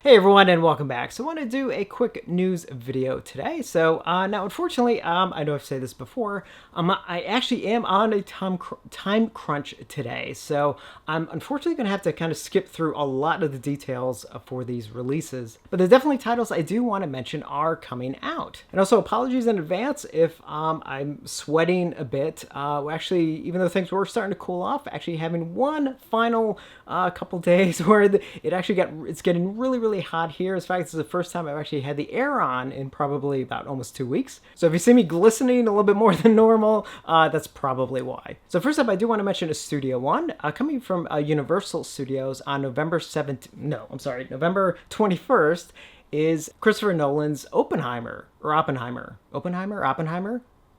Hey everyone, and welcome back. So I want to do a quick news video today. So now unfortunately, I know I've said this before, I actually am on a time crunch today. So I'm unfortunately going to have to kind of skip through a lot of the details for these releases. But there's definitely titles I do want to mention are coming out. And also apologies in advance if I'm sweating a bit. Actually, even though things were starting to cool off, actually having one final couple days where it's getting really hot here. In fact, this is the first time I've actually had the air on in probably about almost 2 weeks. So if you see me glistening a little bit more than normal, that's probably why. So first up, I do want to mention a Studio One coming from Universal Studios on November 21st is Christopher Nolan's Oppenheimer. Oppenheimer?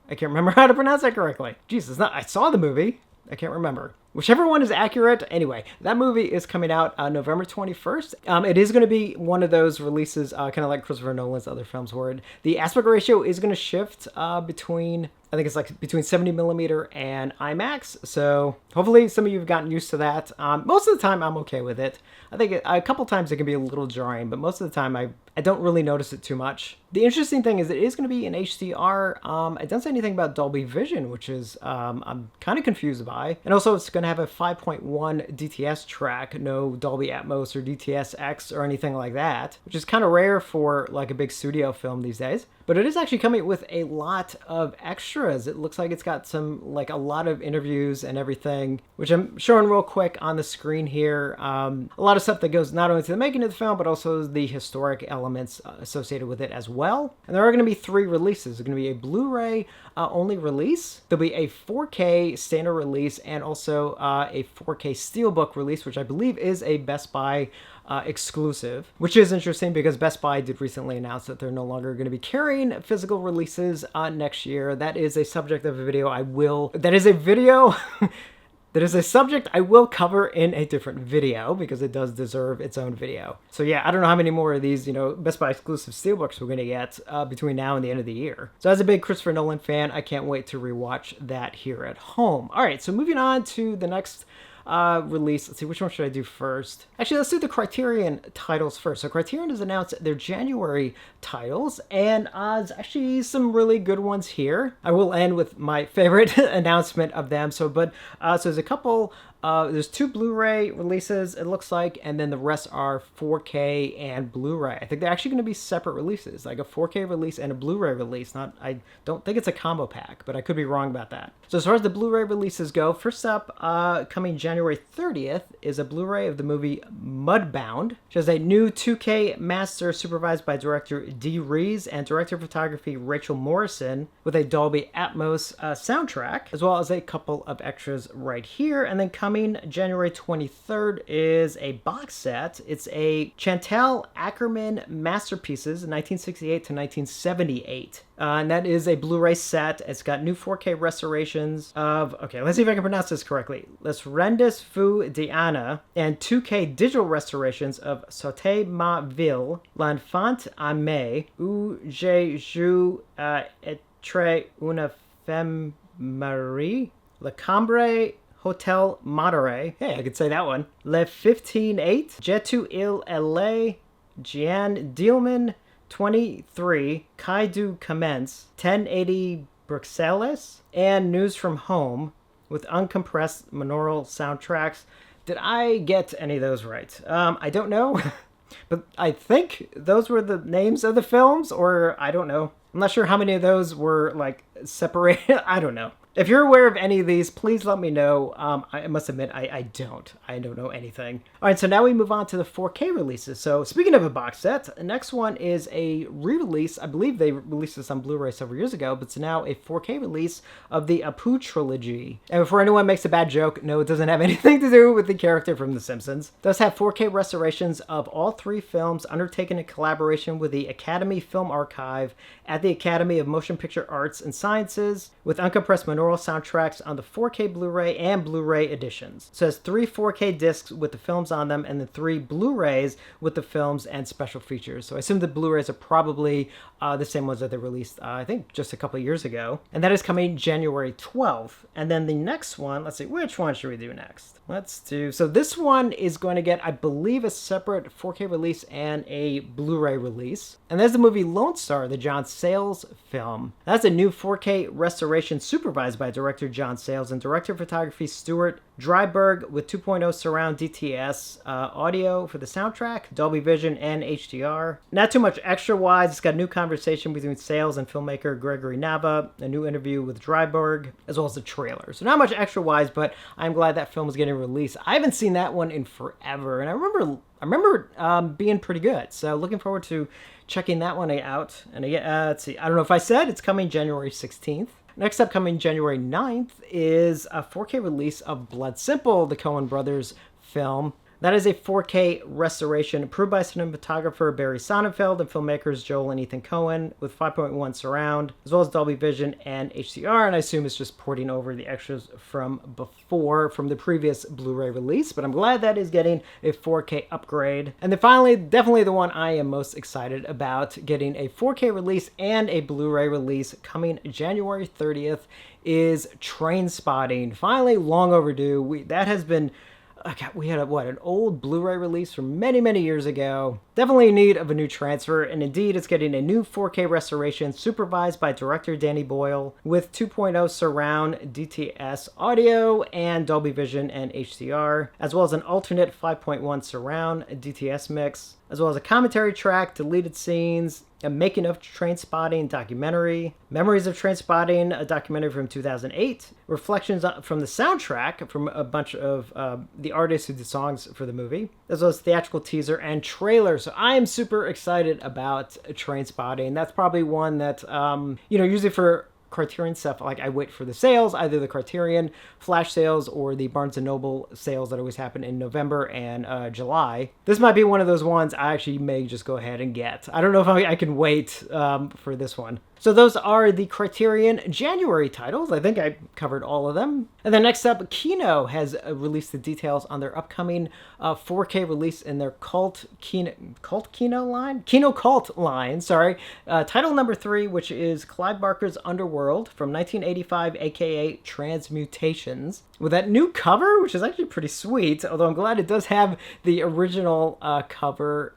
I can't remember how to pronounce that correctly. Jesus, I saw the movie. I can't remember. Whichever one is accurate. Anyway, that movie is coming out November 21st. It is going to be one of those releases, kind of like Christopher Nolan's other films, where the aspect ratio is going to shift between 70 millimeter and IMAX. So hopefully some of you have gotten used to that. Most of the time I'm okay with it. I think a couple times it can be a little jarring, but most of the time I don't really notice it too much. The interesting thing is it is going to be in HDR. It doesn't say anything about Dolby Vision, which is I'm kind of confused by. And also it's going to have a 5.1 DTS track, no Dolby Atmos or DTS-X or anything like that, which is kind of rare for like a big studio film these days. But it is actually coming with a lot of extras. It looks like it's got a lot of interviews and everything, which I'm showing real quick on the screen here. A lot of stuff that goes not only to the making of the film, but also the historic elements associated with it as well. And there are going to be 3 releases. There's going to be a Blu-ray only release. There'll be a 4K standard release and also a 4K Steelbook release, which I believe is a Best Buy exclusive, which is interesting because Best Buy did recently announce that they're no longer going to be carrying physical releases next year. That is a subject of a video that is a subject I will cover in a different video because it does deserve its own video. So yeah, I don't know how many more of these, Best Buy exclusive Steelbooks we're going to get between now and the end of the year. So as a big Christopher Nolan fan, I can't wait to rewatch that here at home. All right, so moving on to the next release. Let's see, which one should I do first? Actually, let's do the Criterion titles first. So Criterion has announced their January titles, and there's actually some really good ones here. I will end with my favorite announcement of them. So there's a couple. There's 2 Blu-ray releases, it looks like, and then the rest are 4K and Blu-ray. I think they're actually going to be separate releases, like a 4K release and a Blu-ray release. I don't think it's a combo pack, but I could be wrong about that. So as far as the Blu-ray releases go, first up, coming January 30th, is a Blu-ray of the movie Mudbound, which has a new 2K master supervised by director Dee Rees and director of photography Rachel Morrison, with a Dolby Atmos soundtrack, as well as a couple of extras right here. And then coming January 23rd is a box set. It's a Chantal Akerman Masterpieces, 1968 to 1978. And that is a Blu-ray set. It's got new 4K restorations of, okay, let's see if I can pronounce this correctly, Les Rendes Fou Diana, and 2K digital restorations of Sauter ma ville, L'Enfant aimé, où j'ai joué être une femme marie, Le Cambre Hotel Monterey. Hey, I could say that one. Le 15-8, Jetu il LA, Jeanne Dielman, 23, Kai du Commence, 1080 Bruxelles, and News from Home with uncompressed monaural soundtracks. Did I get any of those right? I don't know, but I think those were the names of the films, or I don't know. I'm not sure how many of those were separated. I don't know. If you're aware of any of these, please let me know. I must admit, I don't know anything. All right, so now we move on to the 4K releases. So speaking of a box set, the next one is a re-release. I believe they released this on Blu-ray several years ago, but it's now a 4K release of the Apu trilogy. And before anyone makes a bad joke, no, it doesn't have anything to do with the character from The Simpsons. It does have 4K restorations of all 3 films undertaken in collaboration with the Academy Film Archive at the Academy of Motion Picture Arts and Sciences, with uncompressed monaural binaural soundtracks on the 4K Blu-ray and Blu-ray editions. So it has 3 4K discs with the films on them and then 3 Blu-rays with the films and special features. So I assume the Blu-rays are probably the same ones that they released, I think, just a couple of years ago. And that is coming January 12th. And then the next one, let's see, which one should we do next? So this one is going to get, I believe, a separate 4K release and a Blu-ray release. And there's the movie Lone Star, the John Sayles film. That's a new 4K restoration supervised by director John Sayles and director of photography Stuart Dryberg with 2.0 surround DTS audio for the soundtrack, Dolby Vision, and HDR. Not too much extra-wise. It's got a new conversation between Sayles and filmmaker Gregory Nava, a new interview with Dryberg, as well as the trailer. So not much extra-wise, but I'm glad that film is getting released. I haven't seen that one in forever, and I remember being pretty good. So looking forward to checking that one out. And again, let's see. I don't know if I said it's coming January 16th. Next up, coming January 9th, is a 4K release of Blood Simple, the Coen brothers film. That is a 4K restoration approved by cinematographer Barry Sonnenfeld and filmmakers Joel and Ethan Coen with 5.1 surround, as well as Dolby Vision and HDR, and I assume it's just porting over the extras from before, from the previous Blu-ray release, but I'm glad that is getting a 4K upgrade. And then finally, definitely the one I am most excited about getting a 4K release and a Blu-ray release coming January 30th is Trainspotting. Finally, long overdue. That has been... we had an old Blu-ray release from many, many years ago. Definitely in need of a new transfer, and indeed it's getting a new 4K restoration supervised by director Danny Boyle with 2.0 surround DTS audio and Dolby Vision and HDR, as well as an alternate 5.1 surround DTS mix, as well as a commentary track, deleted scenes, a making of Trainspotting documentary, Memories of Trainspotting, a documentary from 2008, reflections from the soundtrack from a bunch of the artists who did songs for the movie, as well as theatrical teaser and trailer. So I am super excited about Trainspotting. That's probably one that, usually for Criterion stuff, like I wait for the sales, either the Criterion flash sales or the Barnes & Noble sales that always happen in November and July. This might be one of those ones I actually may just go ahead and get. I don't know if I can wait for this one. So those are the Criterion January titles. I think I covered all of them. And then next up, Kino has released the details on their upcoming 4K release in their Kino Cult line, sorry. Title number 3, which is Clive Barker's Underworld from 1985, aka Transmutations. With that new cover, which is actually pretty sweet, although I'm glad it does have the original cover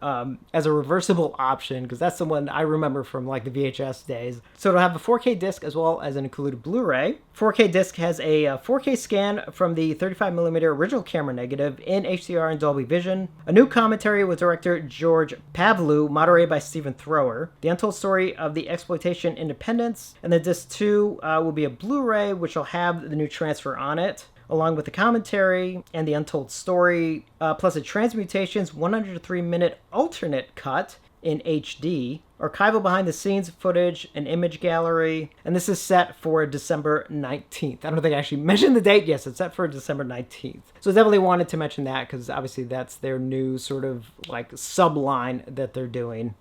as a reversible option, because that's the one I remember from like the VHS days. So it'll have a 4K disc as well as an included Blu-ray. 4K disc has a 4K scan from the 35mm original camera negative in HDR and Dolby Vision. A new commentary with director George Pavlou, moderated by Stephen Thrower. The untold story of the exploitation independence. And then disc 2 will be a Blu-ray, which will have the new transfer on it, along with the commentary and the untold story, plus a Transmutations 103-minute alternate cut in HD, archival behind-the-scenes footage, an image gallery, and this is set for December 19th. I don't think I actually mentioned the date. Yes, it's set for December 19th. So I definitely wanted to mention that because obviously that's their new sort of like sub-line that they're doing.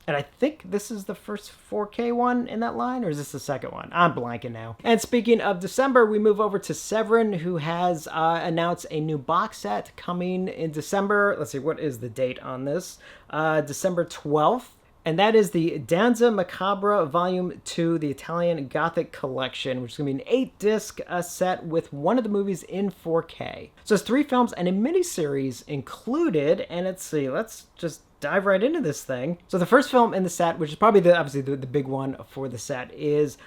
And I think this is the first 4K one in that line, or is this the second one? I'm blanking now. And speaking of December, we move over to Severin, who has announced a new box set coming in December. Let's see, what is the date on this? December 12th. And that is the Danza Macabra Volume 2, the Italian Gothic Collection, which is going to be an 8-disc set with one of the movies in 4K. So it's 3 films and a miniseries included. And let's see, let's just dive right into this thing. So the first film in the set, which is probably obviously the big one for the set, is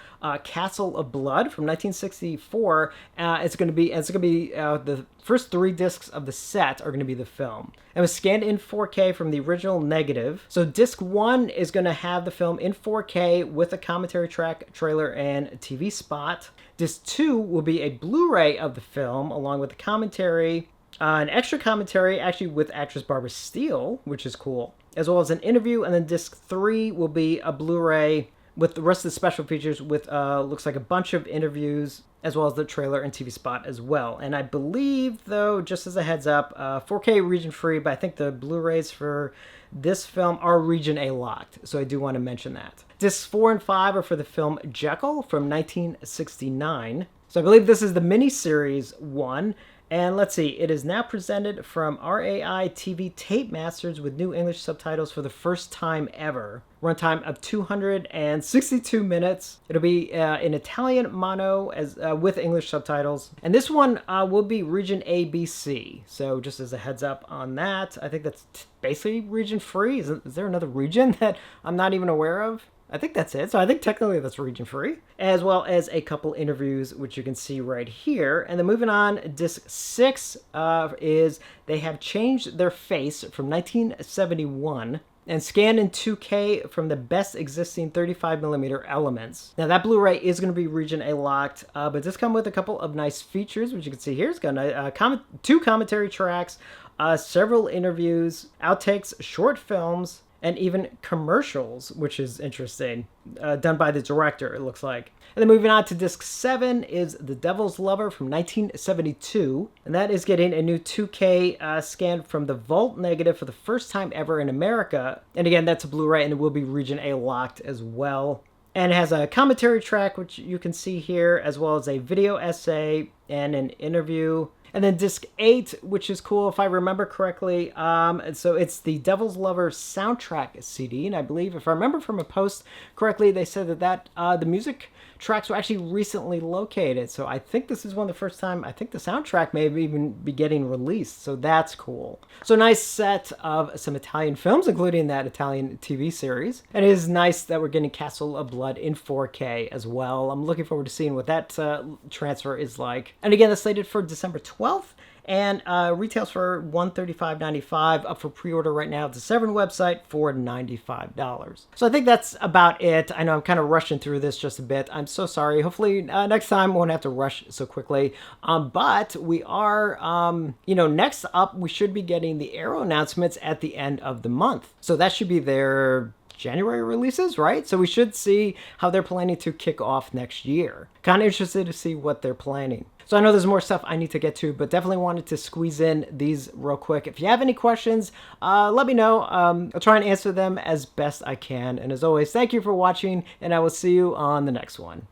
Castle of Blood from 1964. It's going to be the first 3 discs of the set are going to be the film. It was scanned in 4K from the original negative. So disc 1 is going to have the film in 4K with a commentary track, trailer, and TV spot. Disc 2 will be a Blu-ray of the film along with the commentary, an extra commentary actually with actress Barbara Steele, which is cool, as well as an interview. And then disc 3 will be a Blu-ray with the rest of the special features with looks like a bunch of interviews, as well as the trailer and TV spot as well. And I believe, though, just as a heads up, 4K region free, but I think the Blu-rays for this film are region A locked, so I do want to mention that. Discs 4 and 5 are for the film Jekyll from 1969. So I believe this is the mini-series one. And let's see, it is now presented from RAI TV Tape Masters with new English subtitles for the first time ever. Runtime of 262 minutes. It'll be in Italian mono as with English subtitles. And this one will be region ABC. So just as a heads up on that, I think that's basically region free. Is there another region that I'm not even aware of? I think that's it. So I think technically that's region free, as well as a couple interviews, which you can see right here. And then moving on, disc 6 is they have changed their face from 1971 and scanned in 2K from the best existing 35mm elements. Now that Blu-ray is going to be region A locked, but does come with a couple of nice features, which you can see here. It's got 2 commentary tracks, several interviews, outtakes, short films, and even commercials, which is interesting, done by the director, it looks like. And then moving on to disc 7 is The Devil's Lover from 1972, and that is getting a new 2K scan from the Vault negative for the first time ever in America. And again, that's a Blu-ray, and it will be region A locked as well. And it has a commentary track, which you can see here, as well as a video essay and an interview. And then disc 8, which is cool if I remember correctly. So it's the Devil's Lover soundtrack CD. And I believe, if I remember from a post correctly, they said that the music tracks were actually recently located. So I think this is one of the first time, I think the soundtrack may even be getting released. So that's cool. So nice set of some Italian films, including that Italian TV series. And it is nice that we're getting Castle of Blood in 4K as well. I'm looking forward to seeing what that transfer is like. And again, that's slated for December 12th. And retails for $135.95, up for pre-order right now at the Severin website for $95. So I think that's about it. I know I'm kind of rushing through this just a bit. I'm so sorry. Hopefully next time I won't have to rush so quickly. But we are, next up, we should be getting the Arrow announcements at the end of the month. So that should be their January releases, right? So we should see how they're planning to kick off next year. Kind of interested to see what they're planning. So I know there's more stuff I need to get to, but definitely wanted to squeeze in these real quick. If you have any questions, let me know. I'll try and answer them as best I can. And as always, thank you for watching, and I will see you on the next one.